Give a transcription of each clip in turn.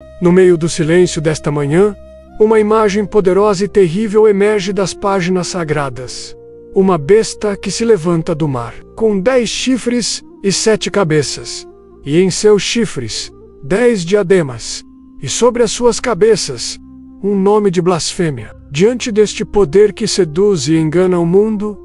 No meio do silêncio desta manhã, uma imagem poderosa e terrível emerge das páginas sagradas. Uma besta que se levanta do mar, com 10 chifres e 7 cabeças, e em seus chifres 10 diademas, e sobre as suas cabeças um nome de blasfêmia. Diante deste poder que seduz e engana o mundo,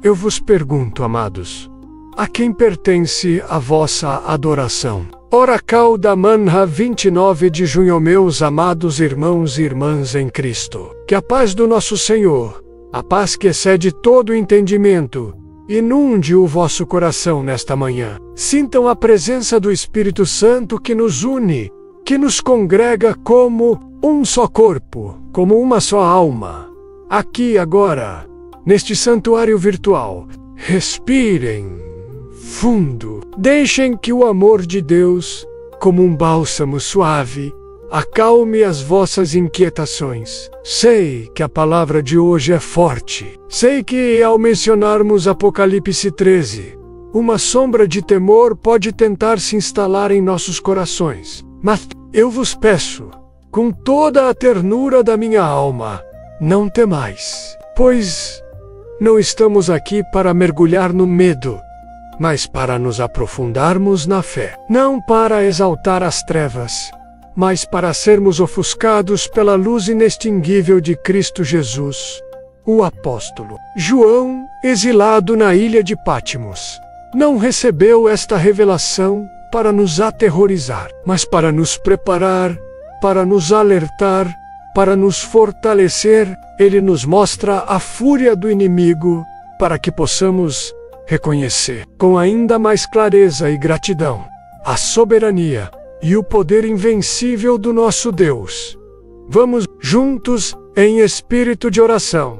eu vos pergunto, amados, a quem pertence a vossa adoração? Oracal da Manhã, 29 de junho, meus amados irmãos e irmãs em Cristo. Que a paz do nosso Senhor, a paz que excede todo entendimento, inunde o vosso coração nesta manhã. Sintam a presença do Espírito Santo que nos une, que nos congrega como um só corpo, como uma só alma. Aqui agora, neste santuário virtual, respirem fundo. Deixem que o amor de Deus, como um bálsamo suave, acalme as vossas inquietações. Sei que a palavra de hoje é forte. Sei que ao mencionarmos Apocalipse 13, uma sombra de temor pode tentar se instalar em nossos corações. Mas eu vos peço, com toda a ternura da minha alma, não temais, pois não estamos aqui para mergulhar no medo, mas para nos aprofundarmos na fé. Não para exaltar as trevas, mas para sermos ofuscados pela luz inextinguível de Cristo Jesus. O apóstolo João, exilado na ilha de Patmos, não recebeu esta revelação para nos aterrorizar, mas para nos preparar, para nos alertar, para nos fortalecer. Ele nos mostra a fúria do inimigo para que possamos reconhecer com ainda mais clareza e gratidão a soberania e o poder invencível do nosso Deus. Vamos juntos, em espírito de oração,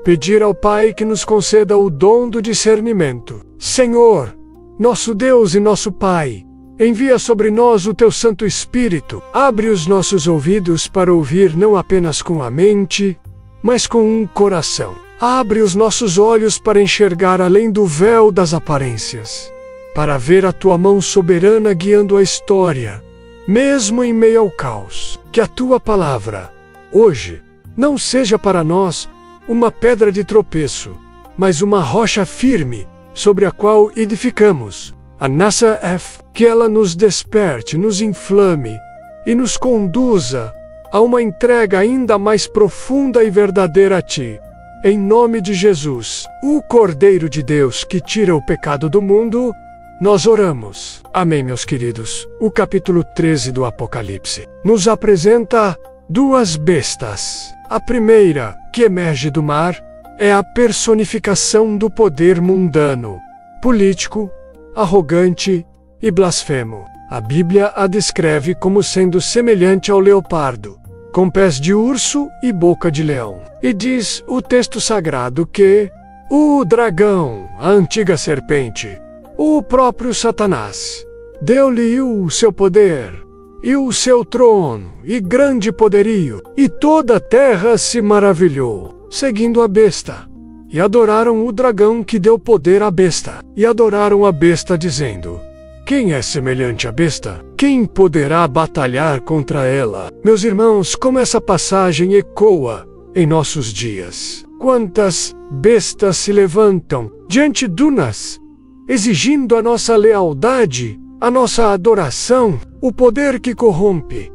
pedir ao Pai que nos conceda o dom do discernimento. Senhor, nosso Deus e nosso Pai, envia sobre nós o Teu Santo Espírito. Abre os nossos ouvidos para ouvir não apenas com a mente, mas com um coração. Abre os nossos olhos para enxergar além do véu das aparências, para ver a Tua mão soberana guiando a história, mesmo em meio ao caos. Que a Tua palavra, hoje, não seja para nós uma pedra de tropeço, mas uma rocha firme, sobre a qual edificamos a nossa fé. Que ela nos desperte, nos inflame e nos conduza a uma entrega ainda mais profunda e verdadeira a Ti. Em nome de Jesus, o Cordeiro de Deus que tira o pecado do mundo, nós oramos. Amém, meus queridos. O capítulo 13 do Apocalipse nos apresenta 2 bestas. A primeira, que emerge do mar, é a personificação do poder mundano, político, arrogante e blasfemo. A Bíblia a descreve como sendo semelhante ao leopardo, com pés de urso e boca de leão. E diz o texto sagrado que o dragão, a antiga serpente, o próprio Satanás, deu-lhe o seu poder, e o seu trono, e grande poderio, e toda a terra se maravilhou, seguindo a besta. E adoraram o dragão que deu poder à besta, e adoraram a besta dizendo: quem é semelhante à besta? Quem poderá batalhar contra ela? Meus irmãos, como essa passagem ecoa em nossos dias. Quantas bestas se levantam diante de nós, exigindo a nossa lealdade, a nossa adoração, o poder que corrompe,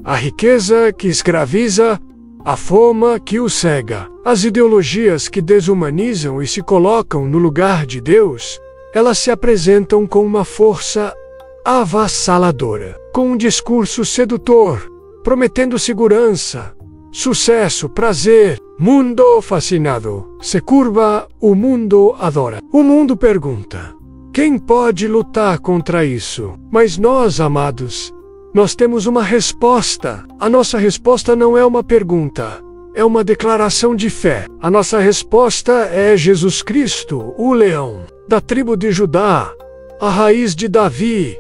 a riqueza que escraviza, a fama que o cega, as ideologias que desumanizam e se colocam no lugar de Deus. Elas se apresentam com uma força avassaladora, com um discurso sedutor, prometendo segurança, sucesso, prazer. Mundo fascinado se curva, o mundo adora. O mundo pergunta: quem pode lutar contra isso? Mas nós, amados, nós temos uma resposta. A nossa resposta não é uma pergunta, é uma declaração de fé. A nossa resposta é Jesus Cristo, o leão da tribo de Judá, a raiz de Davi,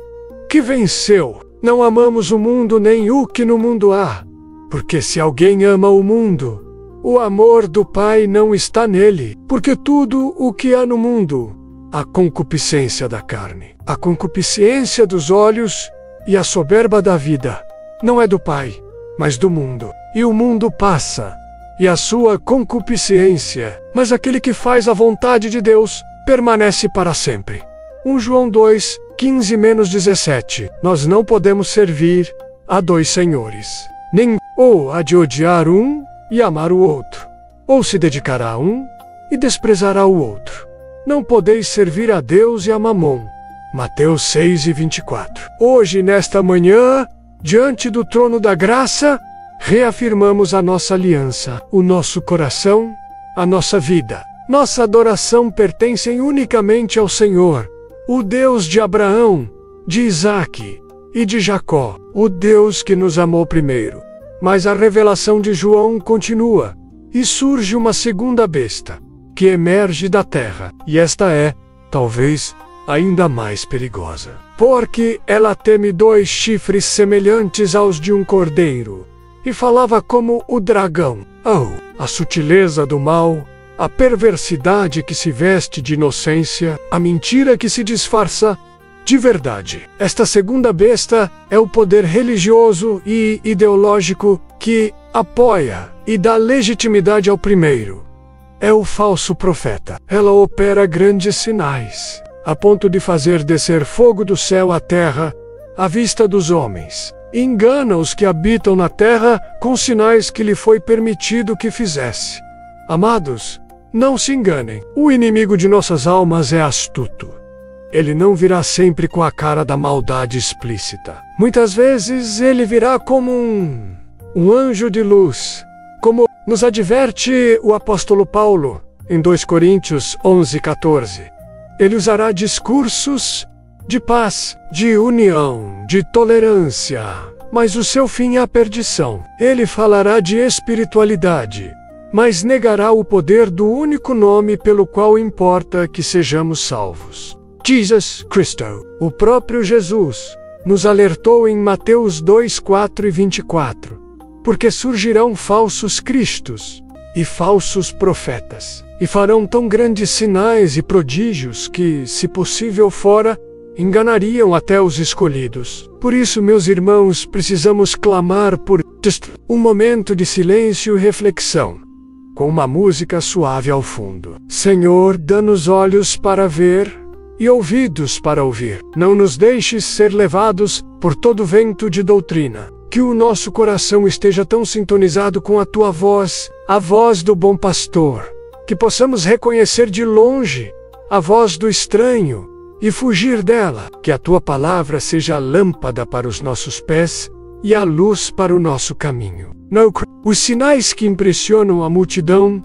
que venceu. Não amamos o mundo nem o que no mundo há, porque se alguém ama o mundo, o amor do Pai não está nele. Porque tudo o que há no mundo, a concupiscência da carne, a concupiscência dos olhos e a soberba da vida, não é do Pai, mas do mundo. E o mundo passa, e a sua concupiscência, mas aquele que faz a vontade de Deus permanece para sempre. 1 João 2, 15-17. Nós não podemos servir a dois senhores. Nem ou há de odiar um e amar o outro, ou se dedicará a um e desprezará o outro. Não podeis servir a Deus e a Mamon. Mateus 6:24. Hoje, nesta manhã, diante do trono da graça, reafirmamos a nossa aliança, o nosso coração, a nossa vida. Nossa adoração pertence unicamente ao Senhor, o Deus de Abraão, de Isaque e de Jacó, o Deus que nos amou primeiro. Mas a revelação de João continua, e surge uma segunda besta, que emerge da terra, e esta é, talvez, ainda mais perigosa. Porque ela teme 2 chifres semelhantes aos de um cordeiro, e falava como o dragão. Oh, a sutileza do mal, a perversidade que se veste de inocência, a mentira que se disfarça de verdade. Esta segunda besta é o poder religioso e ideológico que apoia e dá legitimidade ao primeiro. É o falso profeta. Ela opera grandes sinais, a ponto de fazer descer fogo do céu à terra, à vista dos homens. Engana os que habitam na terra com sinais que lhe foi permitido que fizesse. Amados, não se enganem. O inimigo de nossas almas é astuto. Ele não virá sempre com a cara da maldade explícita. Muitas vezes ele virá como um anjo de luz, como nos adverte o apóstolo Paulo em 2 Coríntios 11:14. Ele usará discursos de paz, de união, de tolerância, mas o seu fim é a perdição. Ele falará de espiritualidade, mas negará o poder do único nome pelo qual importa que sejamos salvos. Jesus Cristo, o próprio Jesus, nos alertou em Mateus 2, 4 e 24, porque surgirão falsos cristos e falsos profetas, e farão tão grandes sinais e prodígios que, se possível fora, enganariam até os escolhidos. Por isso, meus irmãos, precisamos clamar por um momento de silêncio e reflexão, com uma música suave ao fundo. Senhor, dá-nos olhos para ver e ouvidos para ouvir. Não nos deixes ser levados por todo vento de doutrina. Que o nosso coração esteja tão sintonizado com a tua voz, a voz do bom pastor, que possamos reconhecer de longe a voz do estranho e fugir dela. Que a tua palavra seja a lâmpada para os nossos pés e a luz para o nosso caminho. Não os sinais que impressionam a multidão.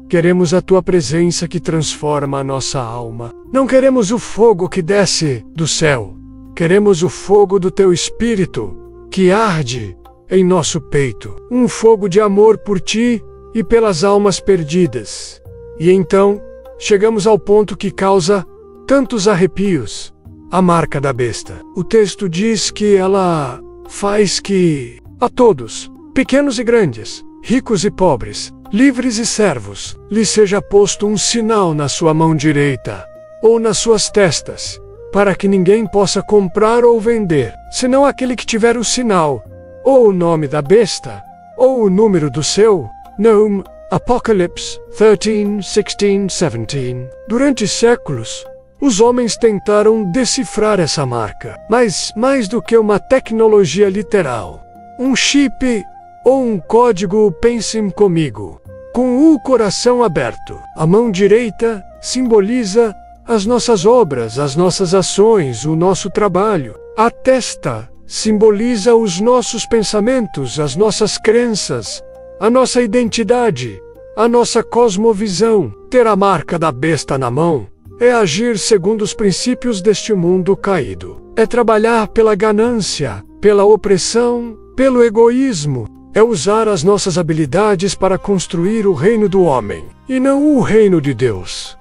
Queremos a tua presença que transforma a nossa alma. Não queremos o fogo que desce do céu. Queremos o fogo do teu Espírito, que arde em nosso peito. Um fogo de amor por ti e pelas almas perdidas. E então, chegamos ao ponto que causa tantos arrepios, a marca da besta. O texto diz que ela faz que a todos, pequenos e grandes, ricos e pobres, livres e servos, lhe seja posto um sinal na sua mão direita, ou nas suas testas, para que ninguém possa comprar ou vender, senão aquele que tiver o sinal, ou o nome da besta, ou o número do seu nome. Apocalipse 13, 16, 17. Durante séculos, os homens tentaram decifrar essa marca, mas mais do que uma tecnologia literal, um chip ou um código, pensem comigo, com o coração aberto. A mão direita simboliza as nossas obras, as nossas ações, o nosso trabalho. A testa simboliza os nossos pensamentos, as nossas crenças, a nossa identidade, a nossa cosmovisão. Ter a marca da besta na mão é agir segundo os princípios deste mundo caído. É trabalhar pela ganância, pela opressão, pelo egoísmo. É usar as nossas habilidades para construir o reino do homem, e não o reino de Deus.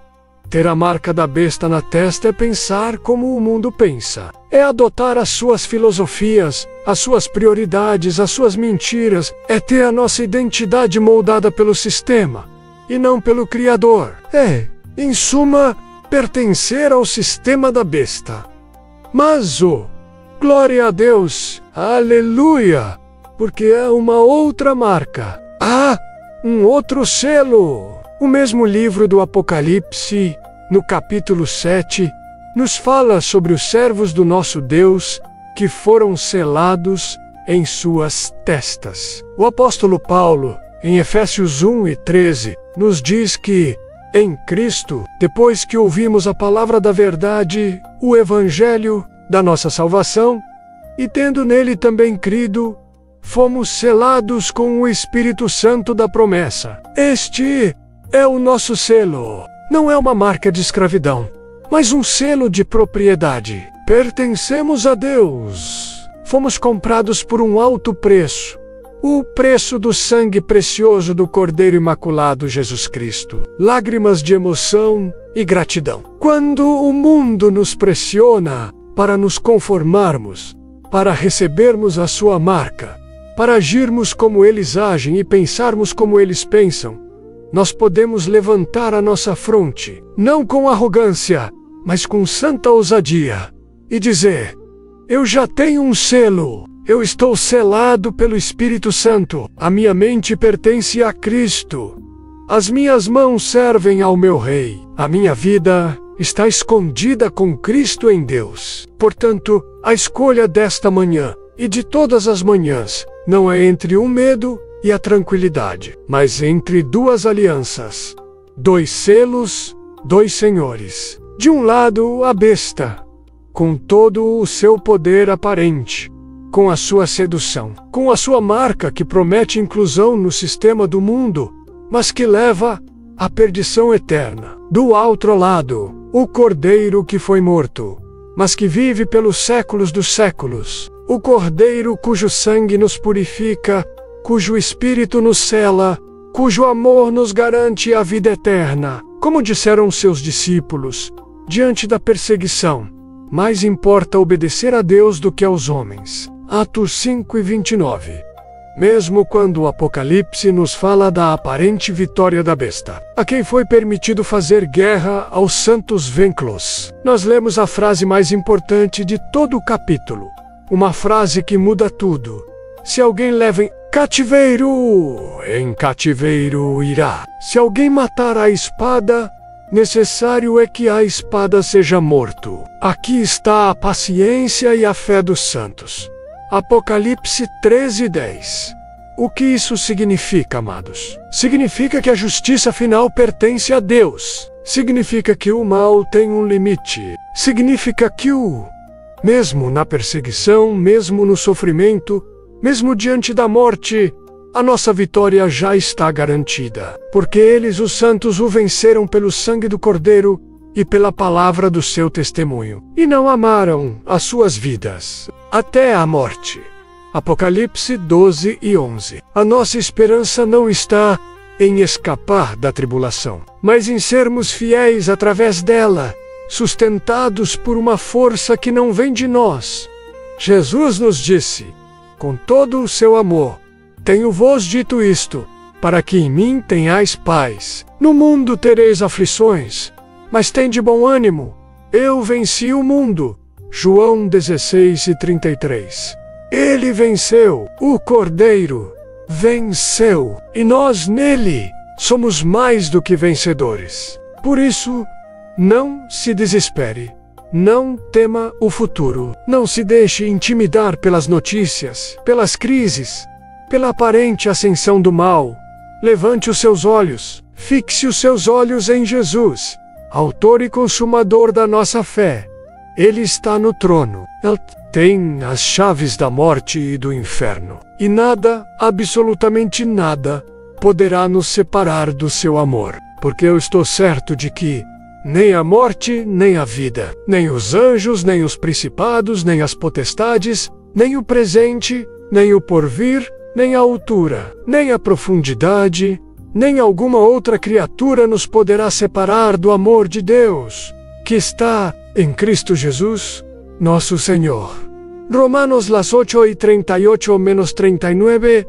Ter a marca da besta na testa é pensar como o mundo pensa. É adotar as suas filosofias, as suas prioridades, as suas mentiras. É ter a nossa identidade moldada pelo sistema, e não pelo Criador. É, em suma, pertencer ao sistema da besta. Mas glória a Deus, aleluia! porque é uma outra marca. Ah, um outro selo! O mesmo livro do Apocalipse, no capítulo 7, nos fala sobre os servos do nosso Deus que foram selados em suas testas. O apóstolo Paulo, em Efésios 1 e 13, nos diz que, em Cristo, depois que ouvimos a palavra da verdade, o evangelho da nossa salvação, e tendo nele também crido, fomos selados com o Espírito Santo da promessa. Este é o nosso selo. Não é uma marca de escravidão, mas um selo de propriedade. Pertencemos a Deus. Fomos comprados por um alto preço. O preço do sangue precioso do Cordeiro Imaculado Jesus Cristo. Lágrimas de emoção e gratidão. Quando o mundo nos pressiona para nos conformarmos, para recebermos a sua marca, para agirmos como eles agem e pensarmos como eles pensam, nós podemos levantar a nossa fronte, não com arrogância, mas com santa ousadia, e dizer: eu já tenho um selo, eu estou selado pelo Espírito Santo, a minha mente pertence a Cristo, as minhas mãos servem ao meu Rei, a minha vida está escondida com Cristo em Deus. Portanto, a escolha desta manhã, e de todas as manhãs, não é entre o medo e a tranquilidade, mas entre duas alianças, dois selos, dois senhores. De um lado, a besta, com todo o seu poder aparente, com a sua sedução, com a sua marca que promete inclusão no sistema do mundo, mas que leva à perdição eterna. Do outro lado, o Cordeiro que foi morto, mas que vive pelos séculos dos séculos, o Cordeiro cujo sangue nos purifica, cujo Espírito nos sela, cujo amor nos garante a vida eterna. Como disseram seus discípulos, diante da perseguição, mais importa obedecer a Deus do que aos homens. Atos 5 e 29. Mesmo quando o Apocalipse nos fala da aparente vitória da besta, a quem foi permitido fazer guerra aos santos venclos, nós lemos a frase mais importante de todo o capítulo. Uma frase que muda tudo. Se alguém leva em cativeiro irá. Se alguém matar a espada, necessário é que a espada seja morto. Aqui está a paciência e a fé dos santos. Apocalipse 13:10. O que isso significa, amados? Significa que a justiça final pertence a Deus. Significa que o mal tem um limite. Significa que mesmo na perseguição, mesmo no sofrimento, mesmo diante da morte, a nossa vitória já está garantida. Porque eles, os santos, o venceram pelo sangue do Cordeiro e pela palavra do seu testemunho. E não amaram as suas vidas até a morte. Apocalipse 12 e 11. A nossa esperança não está em escapar da tribulação, mas em sermos fiéis através dela, sustentados por uma força que não vem de nós. Jesus nos disse, com todo o seu amor: tenho-vos dito isto, para que em mim tenhais paz. No mundo tereis aflições, mas tende bom ânimo. Eu venci o mundo. João 16 e 33. Ele venceu, o Cordeiro venceu, e nós nele somos mais do que vencedores. Por isso, não se desespere, não tema o futuro, não se deixe intimidar pelas notícias, pelas crises, pela aparente ascensão do mal. Levante os seus olhos, fixe os seus olhos em Jesus, autor e consumador da nossa fé. Ele está no trono. Ele tem as chaves da morte e do inferno. E nada, absolutamente nada, poderá nos separar do seu amor. Porque eu estou certo de que nem a morte, nem a vida, nem os anjos, nem os principados, nem as potestades, nem o presente, nem o porvir, nem a altura, nem a profundidade, nem alguma outra criatura nos poderá separar do amor de Deus, que está em Cristo Jesus, nosso Senhor. Romanos las 8:38-39.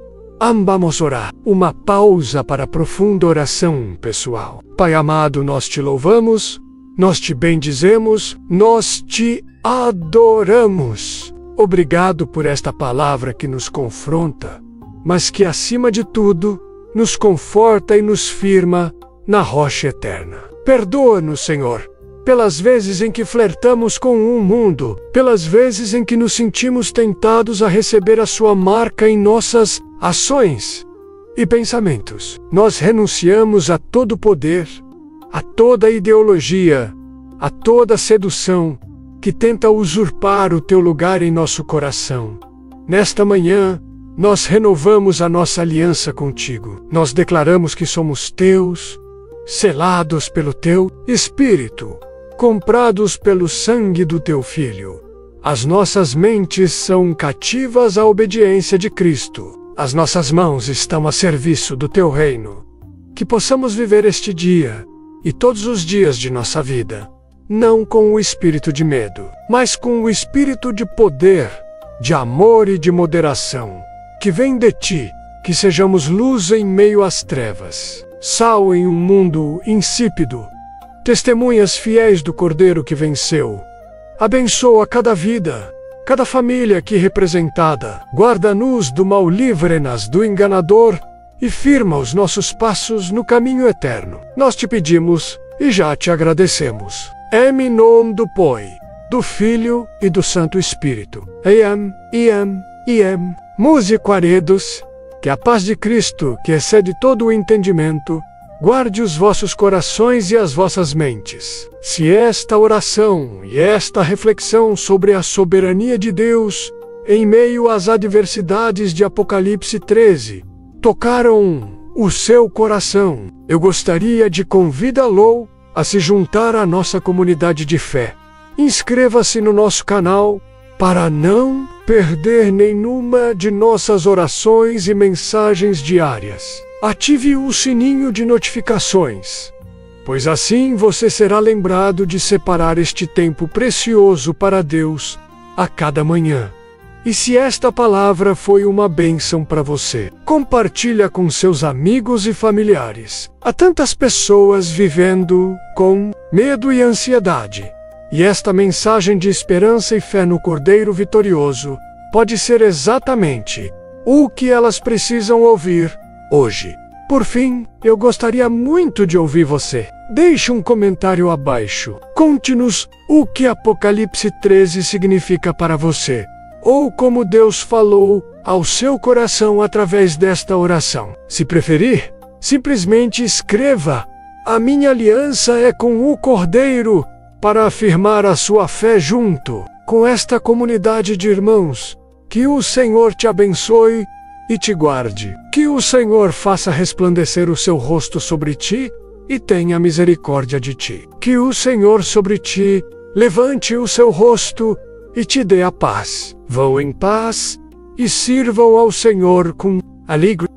Vamos orar. Uma pausa para a profunda oração pessoal. Pai amado, nós te louvamos, nós te bendizemos, nós te adoramos. Obrigado por esta palavra que nos confronta, mas que, acima de tudo, nos conforta e nos firma na rocha eterna. Perdoa-nos, Senhor, pelas vezes em que flertamos com um mundo, pelas vezes em que nos sentimos tentados a receber a sua marca em nossas ações e pensamentos. Nós renunciamos a todo poder, a toda ideologia, a toda sedução que tenta usurpar o teu lugar em nosso coração. Nesta manhã, nós renovamos a nossa aliança contigo. Nós declaramos que somos teus, selados pelo teu Espírito, comprados pelo sangue do teu Filho. As nossas mentes são cativas à obediência de Cristo. As nossas mãos estão a serviço do teu reino. Que possamos viver este dia e todos os dias de nossa vida, não com o espírito de medo, mas com o espírito de poder, de amor e de moderação, que vem de ti, que sejamos luz em meio às trevas, sal em um mundo insípido, testemunhas fiéis do Cordeiro que venceu. Abençoa cada vida, cada família aqui representada. Guarda-nos do mal, livre-nas do enganador e firma os nossos passos no caminho eterno. Nós te pedimos e já te agradecemos. Em nome do Pai, do Filho e do Santo Espírito. Música queridos, que a paz de Cristo, que excede todo o entendimento, guarde os vossos corações e as vossas mentes. Se esta oração e esta reflexão sobre a soberania de Deus, em meio às adversidades de Apocalipse 13, tocaram o seu coração, eu gostaria de convidá-lo a se juntar à nossa comunidade de fé. Inscreva-se no nosso canal para não perder nenhuma de nossas orações e mensagens diárias. Ative o sininho de notificações, pois assim você será lembrado de separar este tempo precioso para Deus a cada manhã. E se esta palavra foi uma bênção para você, compartilha com seus amigos e familiares. Há tantas pessoas vivendo com medo e ansiedade. E esta mensagem de esperança e fé no Cordeiro Vitorioso pode ser exatamente o que elas precisam ouvir hoje. Por fim, eu gostaria muito de ouvir você. Deixe um comentário abaixo. Conte-nos o que Apocalipse 13 significa para você, ou como Deus falou ao seu coração através desta oração. Se preferir, simplesmente escreva: a minha aliança é com o Cordeiro, para afirmar a sua fé junto com esta comunidade de irmãos. Que o Senhor te abençoe e te guarde. Que o Senhor faça resplandecer o seu rosto sobre ti e tenha misericórdia de ti. Que o Senhor sobre ti levante o seu rosto e te dê a paz. Vão em paz e sirvam ao Senhor com alegria.